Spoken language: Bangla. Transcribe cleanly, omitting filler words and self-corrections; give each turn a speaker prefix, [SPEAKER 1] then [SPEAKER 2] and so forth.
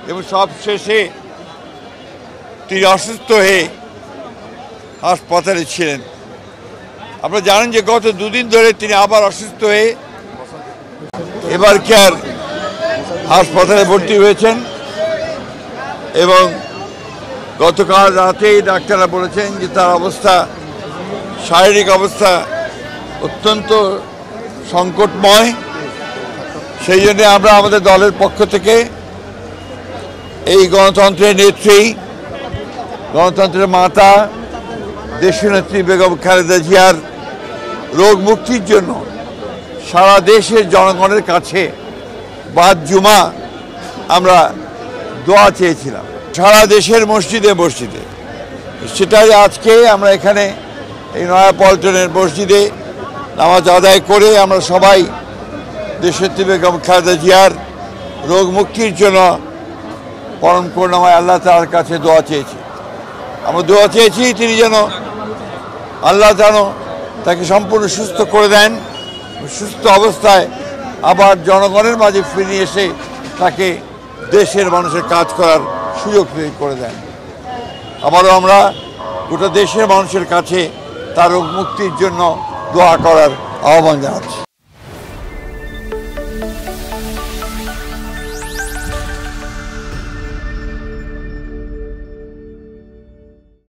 [SPEAKER 1] এবং সবশেষে তিনি অসুস্থ হয়ে হাসপাতালে ছিলেন। আপনারা জানেন যে গত দুদিন ধরে তিনি আবার অসুস্থ হয়ে এবার কেয়ার হাসপাতালে ভর্তি হয়েছেন এবং গতকাল রাতেই ডাক্তাররা বলেছেন যে তার অবস্থা, শারীরিক অবস্থা অত্যন্ত সংকটময়। সেই জন্য আমরা আমাদের দলের পক্ষ থেকে এই গণতন্ত্রের নেত্রী, গণতন্ত্রের মাতা দেশনেত্রী বেগম খালেদা জিয়ার রোগ মুক্তির জন্য সারা দেশের জনগণের কাছে বাদ জুমা আমরা দোয়া চেয়েছিলাম সারা দেশের মসজিদে মসজিদে। সেটাই আজকে আমরা এখানে এই নয়াপল্টনের মসজিদে নামাজ আদায় করে আমরা সবাই দেশনেত্রী বেগম খালেদা জিয়ার রোগ মুক্তির জন্য পরম করুণাময় আল্লাহ তাআলার কাছে দোয়া চেয়েছি। আমরা দোয়া চেয়েছি তিনি যেন আল্লাহ যেন তাকে সম্পূর্ণ সুস্থ করে দেন, সুস্থ অবস্থায় আবার জনগণের মাঝে ফিরে এসে তাকে দেশের মানুষের কাজ করার সুযোগ করে দেন। আবারও আমরা গোটা দেশের মানুষের কাছে তার রোগ মুক্তির জন্য দোয়া করার আহ্বান জানাচ্ছি।